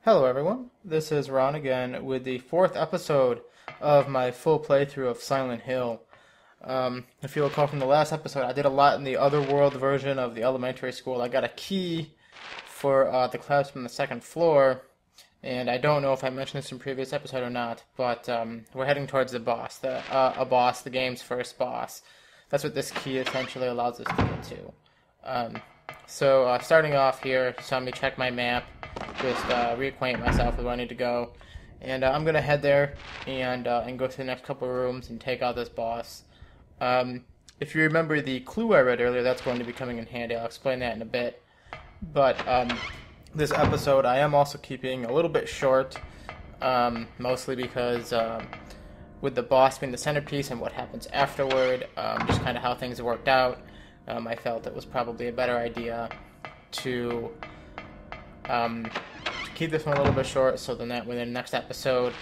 Hello everyone, this is Ron again with the fourth episode of my full playthrough of Silent Hill. If you recall from the last episode, I did a lot in the Otherworld version of the elementary school. I got a key for the class from the second floor, and I don't know if I mentioned this in previous episode or not, but we're heading towards the boss, the game's first boss. That's what this key essentially allows us to get to. So starting off here, just let me check my map, just reacquaint myself with where I need to go, and I'm gonna head there and go to the next couple of rooms and take out this boss. If you remember the clue I read earlier, that's going to be coming in handy. I'll explain that in a bit. But this episode I am also keeping a little bit short, mostly because with the boss being the centerpiece and what happens afterward, just kind of how things worked out. I felt it was probably a better idea to keep this one a little bit short, so then that within the next episode,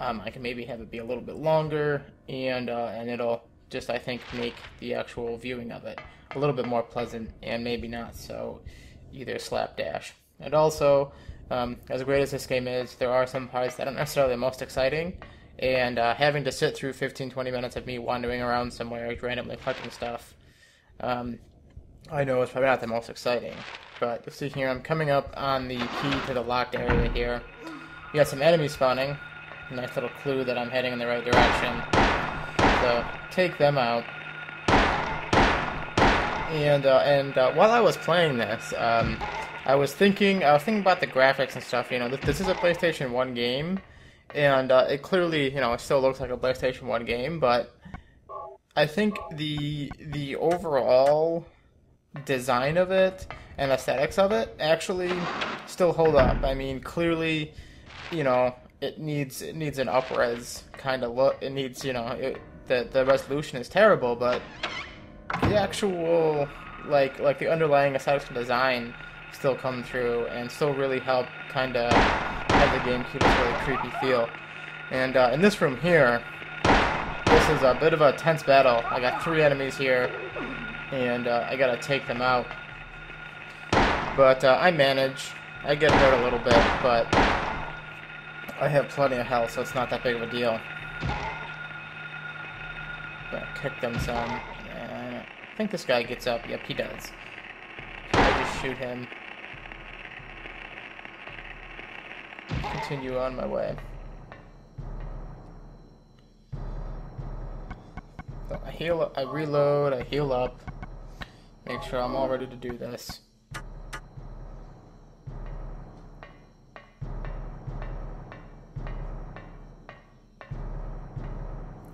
I can maybe have it be a little bit longer, and it'll just, I think, make the actual viewing of it a little bit more pleasant, and maybe not so either slapdash. And also, as great as this game is, there are some parts that aren't necessarily the most exciting, and having to sit through 15-20 minutes of me wandering around somewhere, randomly collecting stuff, I know it's probably not the most exciting. But you'll see here, I'm coming up on the key to the locked area here. You got some enemies spawning. Nice little clue that I'm heading in the right direction. So, take them out. And while I was playing this, I was thinking about the graphics and stuff. You know, this is a PlayStation 1 game, and it clearly, you know, it still looks like a PlayStation 1 game, but I think the overall design of it and aesthetics of it actually still hold up. I mean, clearly, you know, it needs an up-res kind of look. It needs, you know, the resolution is terrible, but the actual like the underlying aesthetics and design still come through and still really help kind of have the game keep its really creepy feel. And in this room here, this is a bit of a tense battle. I got 3 enemies here, and I gotta take them out. But I manage. I get hurt a little bit, but I have plenty of health, so it's not that big of a deal. Gonna kick them some. I think this guy gets up. Yep, he does. I just shoot him. Continue on my way. So I heal up, I reload, I heal up. Make sure I'm all ready to do this.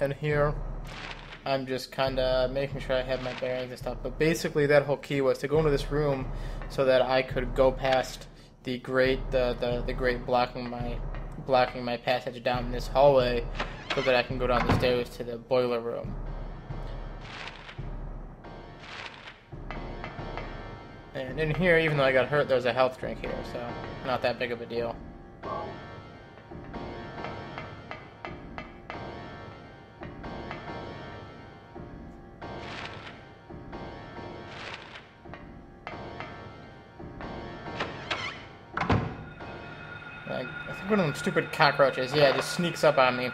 And here, I'm just kind of making sure I have my bearings and stuff. But basically, that whole key was to go into this room so that I could go past the grate blocking my passage down this hallway, so that I can go down the stairs to the boiler room. And in here, even though I got hurt, there's a health drink here, so not that big of a deal. I think one of them stupid cockroaches, yeah, just sneaks up on me.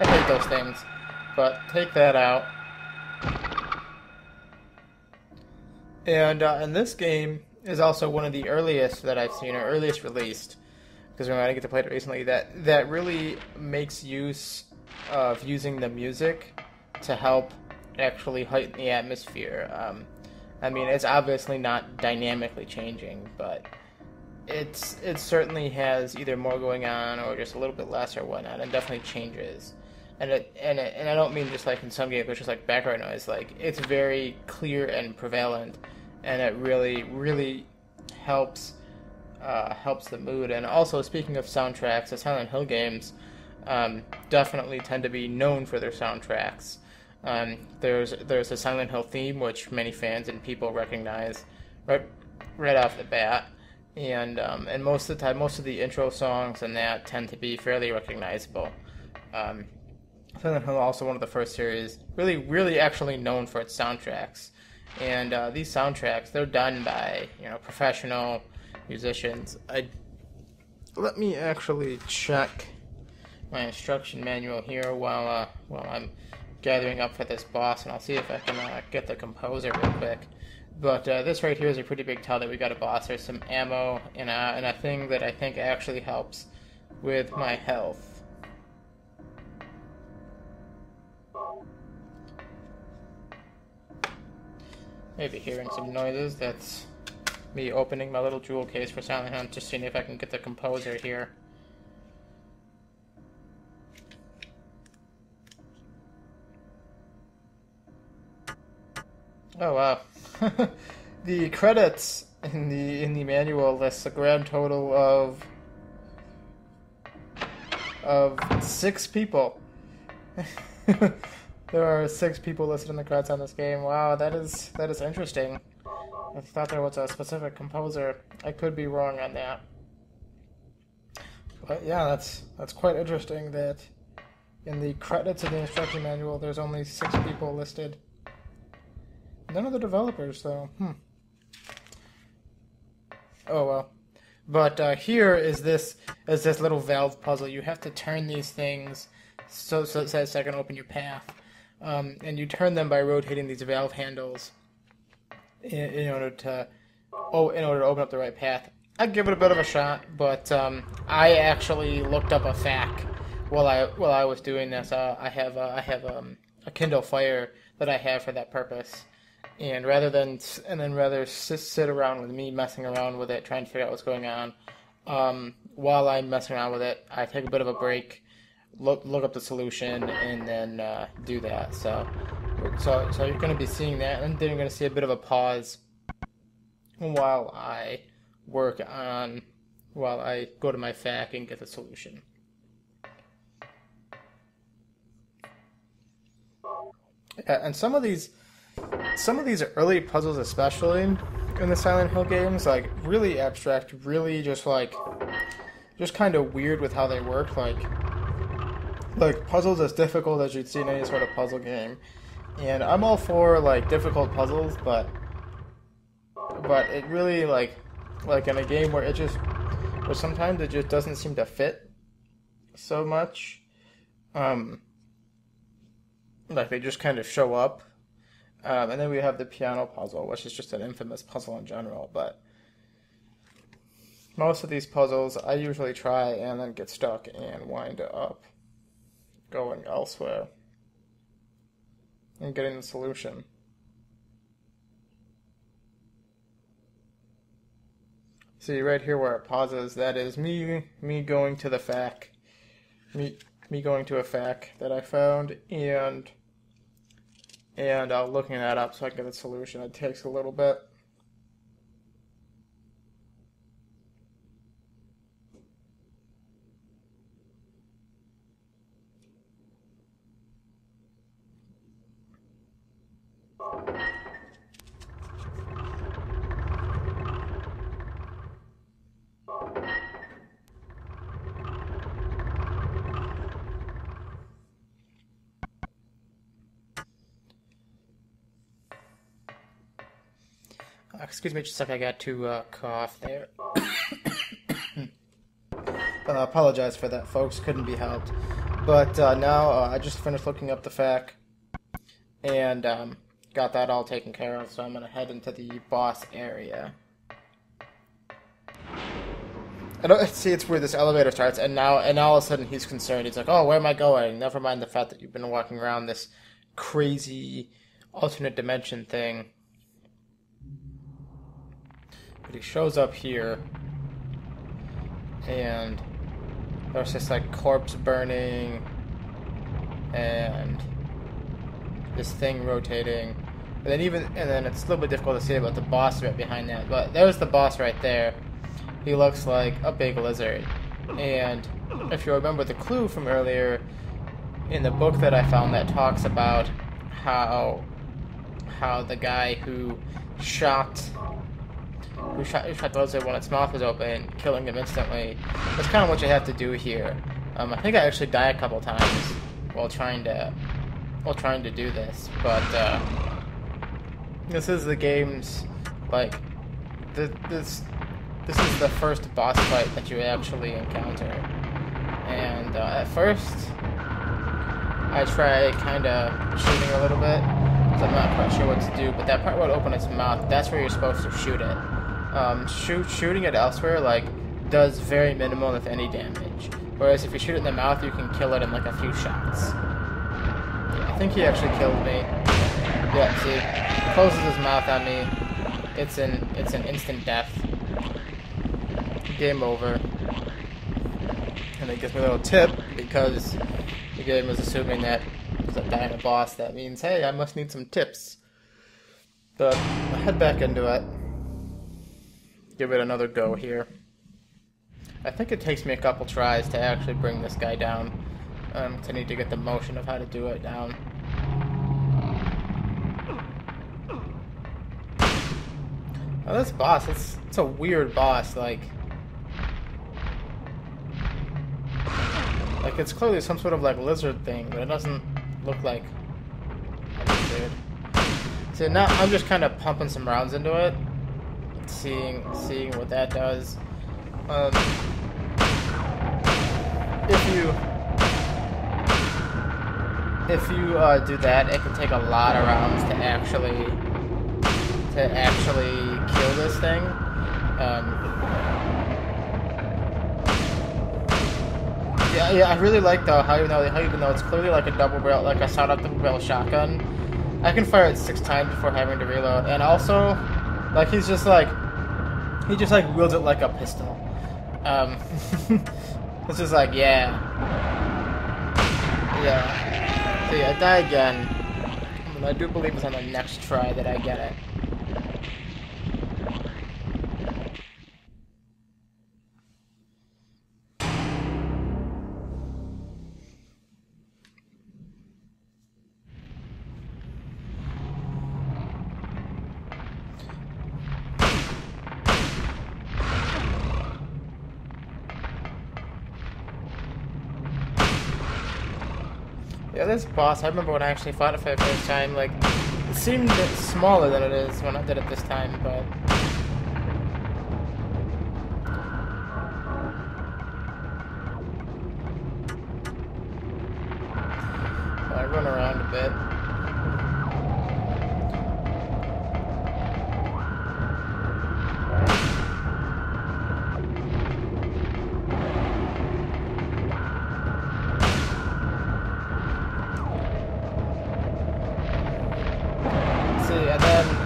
I hate those things. But take that out. And this game is also one of the earliest that I've seen, or earliest released, because I didn't get to play it recently, that really makes use of using the music to help actually heighten the atmosphere. I mean, it's obviously not dynamically changing, but it certainly has either more going on or just a little bit less or whatnot, and definitely changes. And I don't mean just like in some games, which is like background noise. Like, it's very clear and prevalent, and it really helps the mood. And also, speaking of soundtracks, the Silent Hill games definitely tend to be known for their soundtracks. There's a Silent Hill theme, which many fans and people recognize right off the bat. And most of the time, most of the intro songs and that tend to be fairly recognizable. Silent Hill also one of the first series really actually known for its soundtracks. And these soundtracks, they're done by, you know, professional musicians. let me actually check my instruction manual here while I'm gathering up for this boss, and I'll see if I can get the composer real quick. But this right here is a pretty big tell that we got a boss. There's some ammo and a thing that I think actually helps with my health. Maybe hearing some noises. That's me opening my little jewel case for Silent Hunt, just seeing if I can get the composer here. Oh wow. The credits in the manual lists a grand total of 6 people. There are 6 people listed in the credits on this game. Wow, that is interesting. I thought there was a specific composer. I could be wrong on that. But yeah, that's quite interesting that in the credits of the instruction manual there's only 6 people listed. None of the developers, though. Oh well. But here is this little valve puzzle. You have to turn these things so it says I can open your path, and you turn them by rotating these valve handles in order to open up the right path. I'd give it a bit of a shot, but I actually looked up a FAQ while I was doing this. I have a Kindle Fire that I have for that purpose. And rather sit around with me messing around with it, trying to figure out what's going on, while I'm messing around with it, I take a bit of a break, look up the solution, and then do that. So you're going to be seeing that, and then you're going to see a bit of a pause while I go to my FAQ and get the solution. And some of these early puzzles, especially in the Silent Hill games, like really abstract, really just kind of weird with how they work, like puzzles as difficult as you'd see in any sort of puzzle game. And I'm all for like difficult puzzles, but it really like in a game where sometimes it just doesn't seem to fit so much. Like they just kind of show up. And then we have the piano puzzle, which is just an infamous puzzle in general, but most of these puzzles I usually try and then get stuck and wind up going elsewhere and getting the solution. See, right here where it pauses, that is me going to the FAQ. Me going to a FAQ that I found and looking that up so I can get a solution. It takes a little bit. Excuse me just a second, I got to cough there. Apologize for that, folks. Couldn't be helped. But now I just finished looking up the FAQ and got that all taken care of, so I'm going to head into the boss area. See, it's weird. This elevator starts, and now all of a sudden he's concerned. He's like, "Oh, where am I going?" Never mind the fact that you've been walking around this crazy alternate dimension thing. But he shows up here, and there's this like corpse burning, and this thing rotating. And then it's a little bit difficult to see about the boss right behind that. But there's the boss right there. He looks like a big lizard. And if you remember the clue from earlier in the book that I found that talks about how the guy who shot the lizard when its mouth was open, killing him instantly. That's kind of what you have to do here. I think I actually died a couple times while trying to do this, but this is the game's like this this is the first boss fight that you actually encounter. And at first, I try kind of shooting a little bit, because I'm not quite sure what to do. But that part where it opens its mouth, that's where you're supposed to shoot it. Shooting it elsewhere, like, does very minimal, if any, damage. Whereas if you shoot it in the mouth, you can kill it in like a few shots. Yeah, I think he actually killed me. Yeah, see, closes his mouth on me. It's an instant death. Game over. And it gives me a little tip, because the game is assuming that because I die in a boss, that means, hey, I must need some tips. But I'll head back into it. Give it another go here. I think it takes me a couple tries to actually bring this guy down. I need to get the motion of how to do it down. Now this boss, it's a weird boss, like it's clearly some sort of like lizard thing, but it doesn't look like a lizard. So now I'm just kind of pumping some rounds into it, seeing what that does. If you do that, it can take a lot of rounds to actually kill this thing. Yeah, I really like though how even though it's clearly like a double barrel, like a sawed-off double barrel shotgun, I can fire it 6 times before having to reload, and also, like he just wields it like a pistol. It's just like, yeah. See, I die again. And I do believe it's on the next try that I get it. Yeah, this boss, I remember when I actually fought it for the first time, like, it seemed smaller than it is when I did it this time, but... I run around a bit.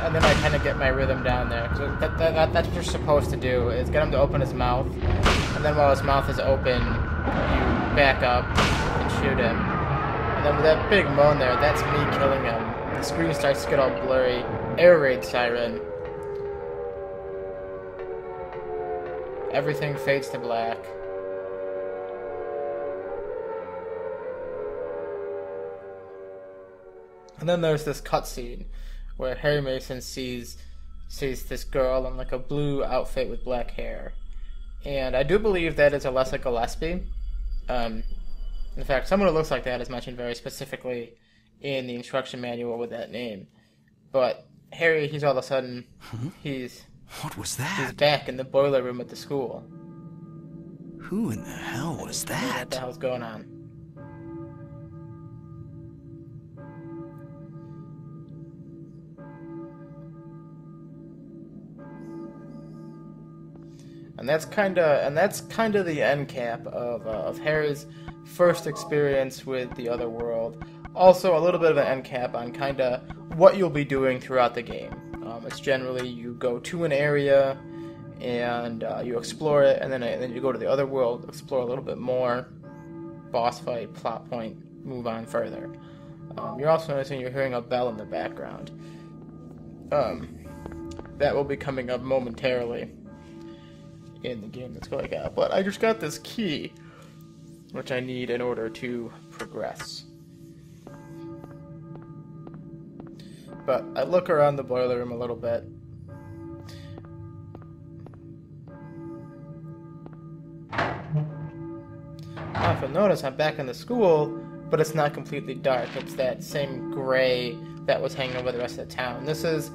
And then I kind of get my rhythm down there. So that's what you're supposed to do, is get him to open his mouth, and then while his mouth is open, you back up and shoot him. And then with that big moan there, that's me killing him. The screen starts to get all blurry. Air raid siren. Everything fades to black. And then there's this cutscene where Harry Mason sees this girl in like a blue outfit with black hair, and I do believe that is Alessa Gillespie. In fact, someone who looks like that is mentioned very specifically in the instruction manual with that name. But Harry, he's all of a sudden What was that? He's back in the boiler room at the school. Who in the hell was that? What the hell's going on? And that's kind of the end cap of Harry's first experience with the other world. Also, a little bit of an end cap on kind of what you'll be doing throughout the game. It's generally you go to an area and you explore it, and then you go to the other world, explore a little bit more, boss fight, plot point, move on further. You're also noticing you're hearing a bell in the background. That will be coming up momentarily in the game that's going out. But I just got this key, which I need in order to progress. But I look around the boiler room a little bit. Now, if you'll notice, I'm back in the school, but it's not completely dark. It's that same gray that was hanging over the rest of the town. This is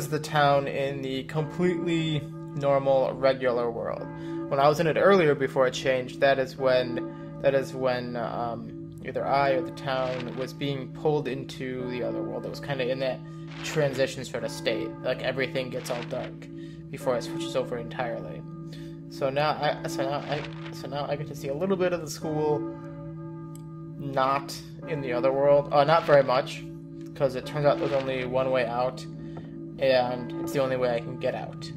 the town in the completely normal, regular world. When I was in it earlier before it changed, that is when either I or the town was being pulled into the other world. It was kind of in that transition sort of state, like everything gets all dark before it switches over entirely. So now I get to see a little bit of the school, not in the other world. Not very much, because it turns out there's only one way out, and it's the only way I can get out.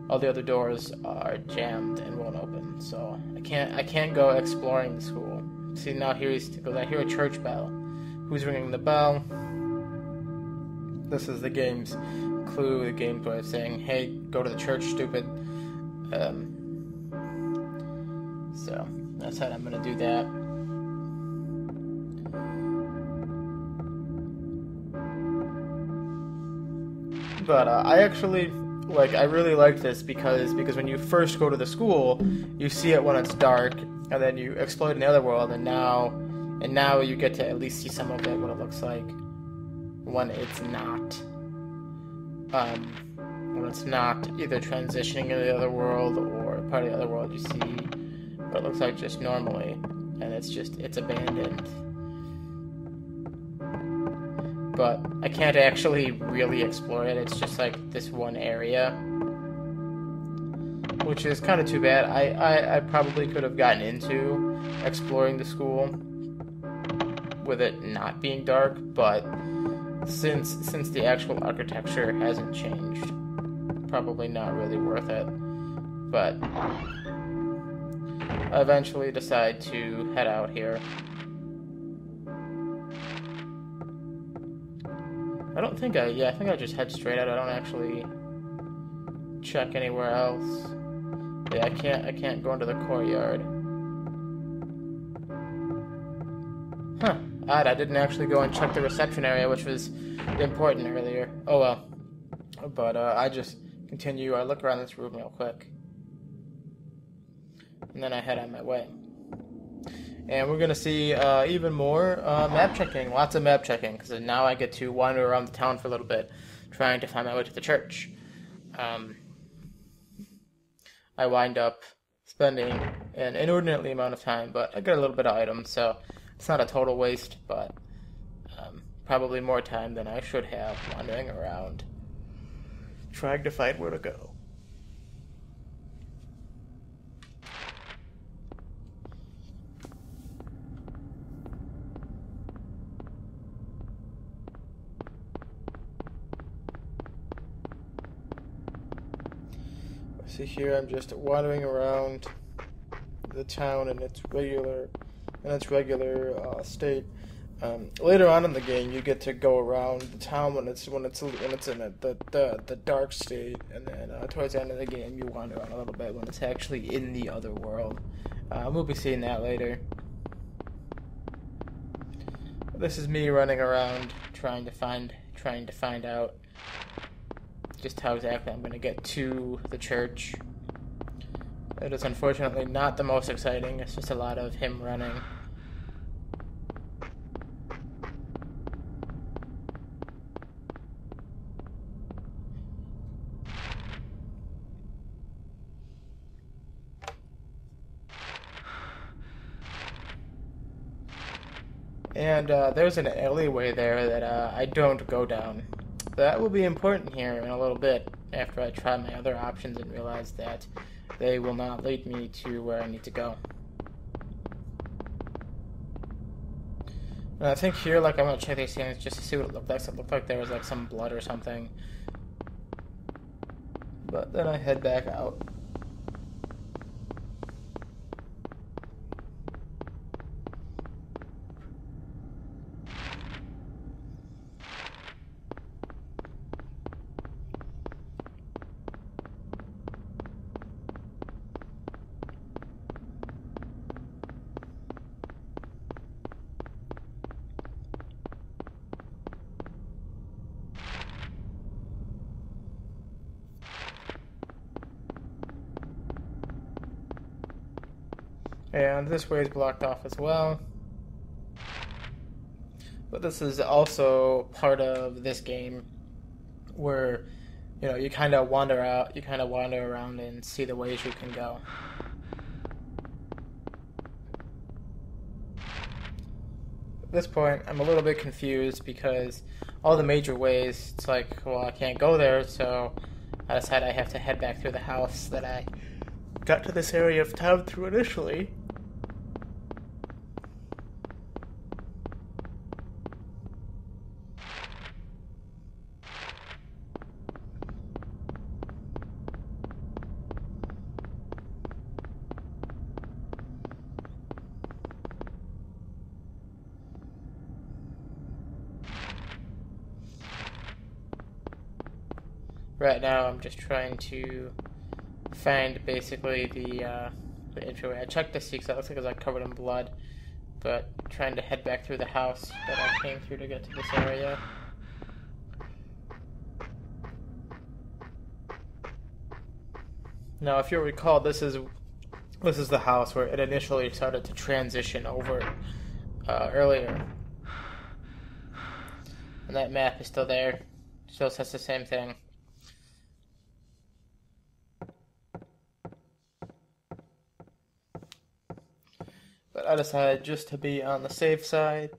All the other doors are jammed and won't open, so I can't go exploring the school. See, now here because I hear a church bell. Who's ringing the bell? This is the game's clue, the game's way of saying, hey, go to the church, stupid. So that's how I'm gonna do that. But I really like this because when you first go to the school, you see it when it's dark, and then you explore in the other world, and now you get to at least see some of it, what it looks like when it's not either transitioning into the other world or part of the other world. You see what it looks like just normally, and it's abandoned. But I can't actually really explore it. It's just like this one area, which is kind of too bad. I probably could have gotten into exploring the school with it not being dark, but since the actual architecture hasn't changed, probably not really worth it. But I eventually decide to head out here. I think I just head straight out. I don't actually check anywhere else. Yeah, I can't go into the courtyard. Huh. Odd, I didn't actually go and check the reception area, which was important earlier. Oh well. But I just continue. I look around this room real quick, and then I head on my way. And we're going to see even more map checking, lots of map checking, because now I get to wander around the town for a little bit, trying to find my way to the church. I wind up spending an inordinately amount of time, but I get a little bit of items, so it's not a total waste, but probably more time than I should have wandering around, trying to find where to go. See here, I'm just wandering around the town in its regular state. Later on in the game, you get to go around the town when it's in the dark state, and then towards the end of the game, you wander around a little bit when it's actually in the other world. We'll be seeing that later. This is me running around trying to find out just how exactly I'm going to get to the church. It is unfortunately not the most exciting. It's just a lot of him running. And there's an alleyway there that I don't go down. That will be important here in a little bit, after I try my other options and realize that they will not lead me to where I need to go. And I think here, I'm going to check these things just to see what it looked like. So it looked like there was, some blood or something. But then I head back out. And this way is blocked off as well. But this is also part of this game where you know, you kind of wander out, you kind of wander around and see the ways you can go. At this point, I'm a little bit confused because all the major ways, it's like, well, I can't go there, so I decide I have to head back through the house that I got to this area of town through initially. Right now, I'm just trying to find basically the entryway. I checked to see because it looks like it was covered in blood, but trying to head back through the house that I came through to get to this area. Now, if you'll recall, this is the house where it initially started to transition over earlier, and that map is still there. Still says the same thing. But I decided just to be on the safe side.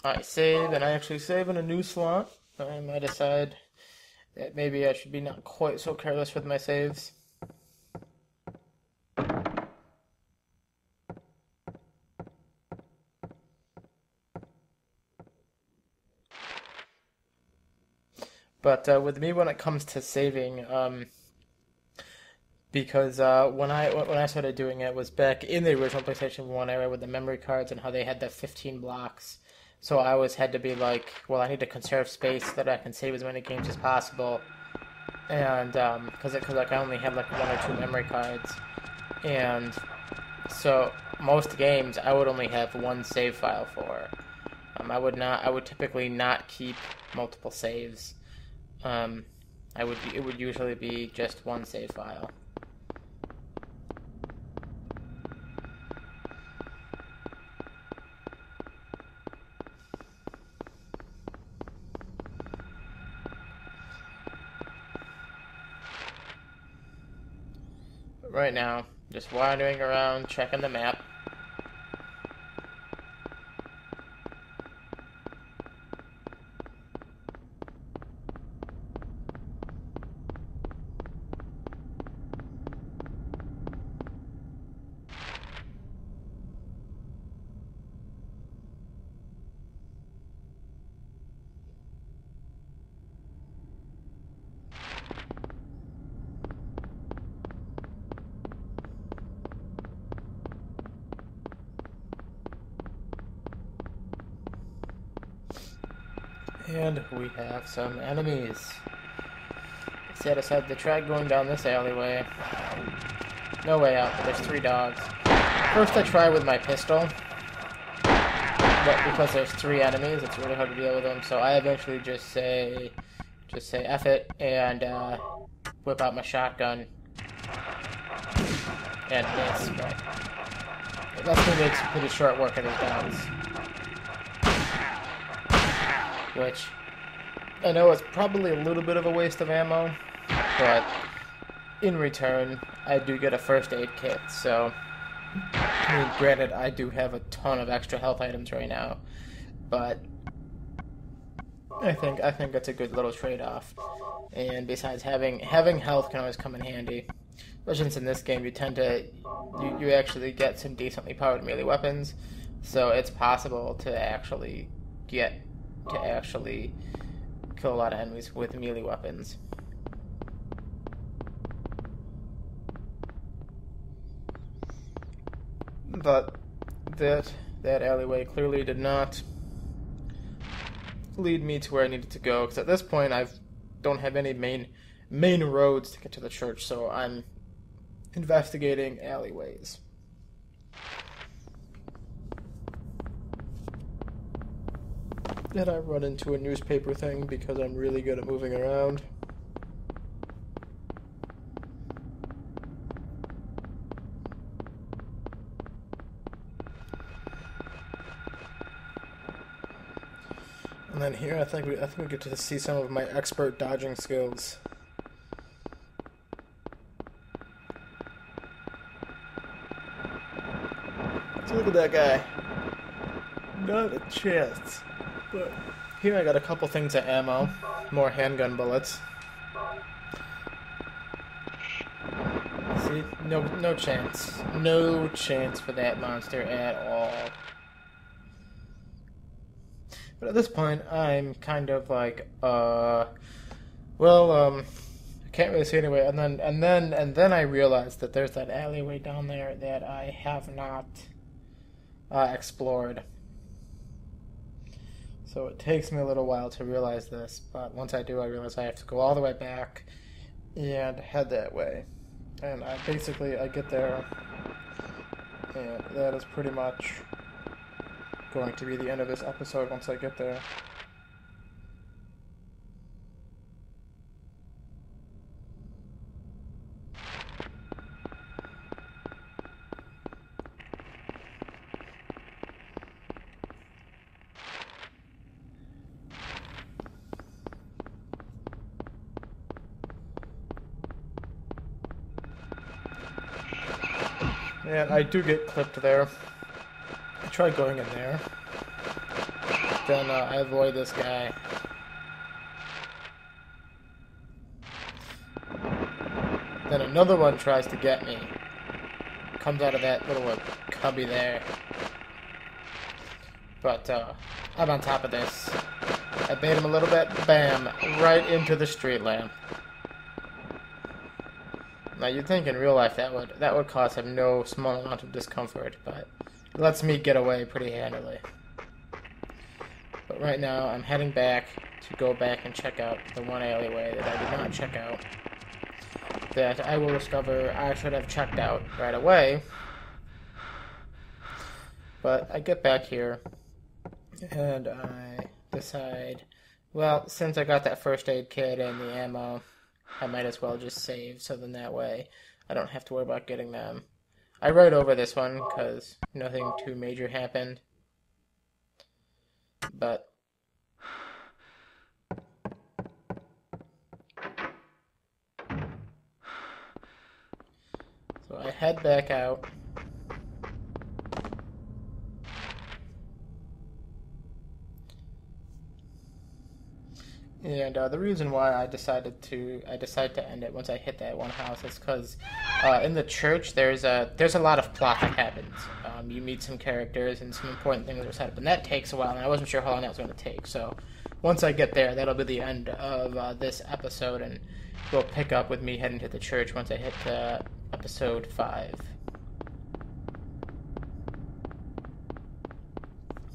I save, and I actually save in a new slot. I decide that maybe I should be not quite so careless with my saves. But with me, when it comes to saving, because when I started doing it was back in the original PlayStation 1 era with the memory cards and how they had the 15 blocks. So I always had to be like, well, I need to conserve space so that I can save as many games as possible. And because I only had like 1 or 2 memory cards, and so most games I would only have 1 save file for. I would typically not keep multiple saves. It would usually be just 1 save file. Right now, just wandering around, checking the map. And we have some enemies. See, I decided to try going down this alleyway. No way out, but there's 3 dogs. First I try with my pistol, but because there's 3 enemies, it's really hard to deal with them, so I eventually just say F it, and whip out my shotgun, and miss, but that's going to make some pretty short work of these dogs. Which, I know it's probably a little bit of a waste of ammo, but in return, I do get a first aid kit, so, I mean, granted, I do have a ton of extra health items right now, but I think it's a good little trade-off. And besides, having health can always come in handy. Especially since in this game you tend to, you actually get some decently powered melee weapons, so it's possible to actually kill a lot of enemies with melee weapons. But that alleyway clearly did not lead me to where I needed to go, because at this point I don't have any main roads to get to the church, so I'm investigating alleyways. And I run into a newspaper thing because I'm really good at moving around. And then here, I think we get to see some of my expert dodging skills. So look at that guy. Not a chance. But here I got a couple things of ammo, more handgun bullets. See, no chance, no chance for that monster at all. But at this point, I'm kind of like, I can't really see anyway. And then I realized that there's that alleyway down there that I have not explored. So it takes me a little while to realize this, but once I do, I realize I have to go all the way back and head that way. And I get there, and that is pretty much going to be the end of this episode once I get there. And I do get clipped there. I try going in there. Then I avoid this guy. Then another one tries to get me. Comes out of that little cubby there. But I'm on top of this. I bait him a little bit. Bam! Right into the street lamp. Now you'd think in real life that would cause him no small amount of discomfort, but it lets me get away pretty handily. But right now I'm heading back to go back and check out the one alleyway that I did not check out. That I will discover I should have checked out right away. But I get back here and I decide, well, since I got that first aid kit and the ammo, I might as well just save, so then that way I don't have to worry about getting them. I wrote over this one because nothing too major happened. But so I head back out. And the reason why I decided to end it once I hit that one house is because in the church there's a lot of plot that happens. You meet some characters and some important things are set up, and that takes a while. And I wasn't sure how long that was going to take. So once I get there, that'll be the end of this episode, and we'll pick up with me heading to the church once I hit episode 5.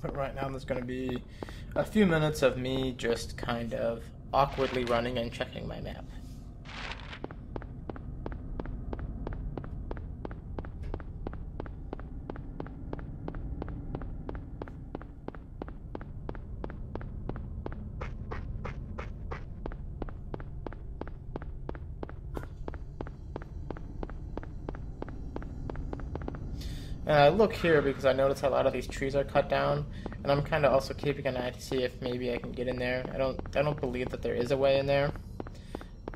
But right now there's going to be a few minutes of me just kind of awkwardly running and checking my map. And I look here because I notice a lot of these trees are cut down, and I'm kind of also keeping an eye to see if maybe I can get in there. I don't believe that there is a way in there,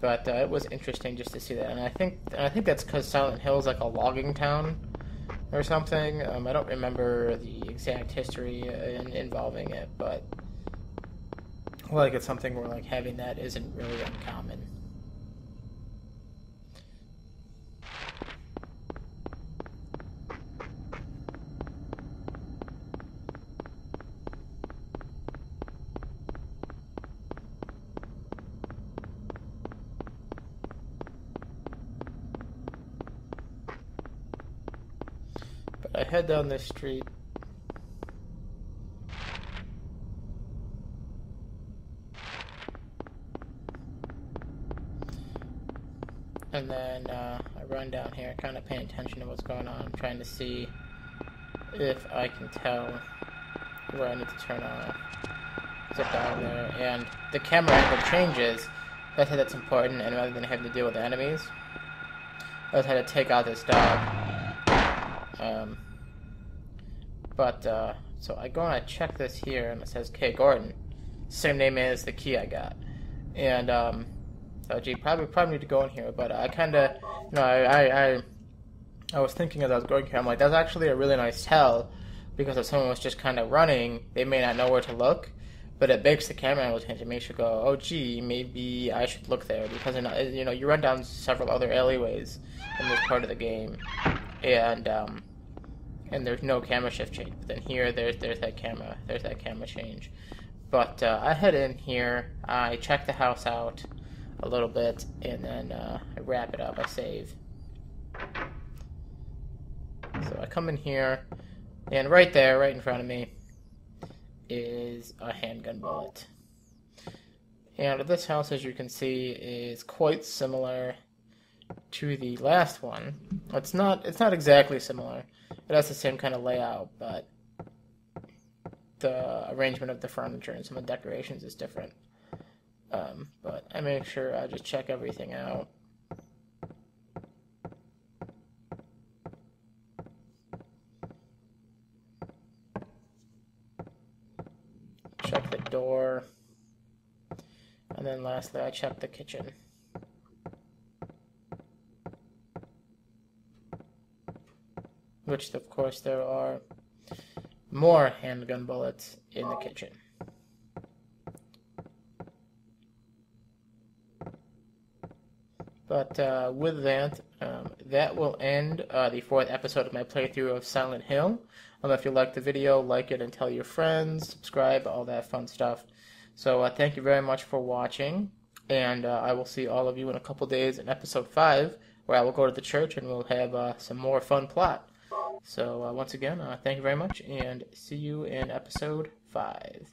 but it was interesting just to see that. And I think that's because Silent Hill is like a logging town or something. I don't remember the exact history involving it, but like it's something where like having that isn't really uncommon. I head down this street. And then I run down here, kind of paying attention to what's going on. I'm trying to see if I can tell where I need to turn off. There's a dog there, and the camera angle changes. That's how that's important, and rather than having to deal with enemies, I just had to take out this dog. So I go and I check this here, and it says K. Gordon. same name as the key I got. And oh gee, probably need to go in here, but I kind of, I was thinking as I was going here, I'm like, that's actually a really nice tell, because if someone was just kind of running, they may not know where to look, but it makes the camera angle change. It makes you go, oh gee, maybe I should look there, because you run down several other alleyways in this part of the game, and there's no camera shift change. But then here, there's that camera change. But I head in here, I check the house out a little bit, and then I wrap it up. I save. So I come in here, and right there, right in front of me, is a handgun bullet. And this house, as you can see, is quite similar to the last one. It's not exactly similar. It has the same kind of layout, but the arrangement of the furniture and some of the decorations is different. But I make sure I just check everything out. Check the door. And then lastly, I check the kitchen. Which, of course, there are more handgun bullets in the kitchen. But with that, that will end the 4th episode of my playthrough of Silent Hill. If you liked the video, like it and tell your friends, subscribe, all that fun stuff. So thank you very much for watching, and I will see all of you in a couple days in episode 5, where I will go to the church and we'll have some more fun plot. So once again, thank you very much, and see you in episode 5.